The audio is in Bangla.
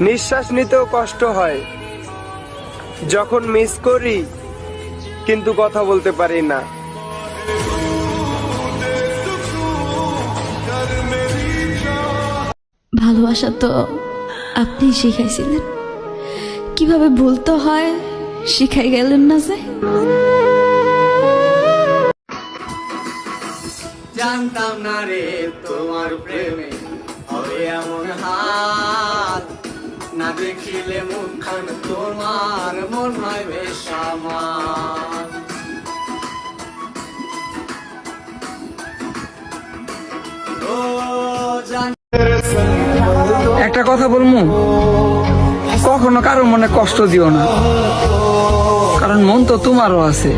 নিঃশ্বাস নিতেও কষ্ট হয় যখন মিস করি কিন্তু কথা বলতে পারি না। ভালোবাসা তো আপনি শিখাইছিলেন, কিভাবে ভুলতে হয় শিখাই গেলেন না যে। জানতাম না রে তোমার প্রেমে হবে এমন হাল, না দেখিলে মুখখান তোমার মন হয় বেশ আমার। ও একটা কথা বলমু, কখনো কারো মনে কষ্ট দিও না, কারণ মন তো তোমারও আছে।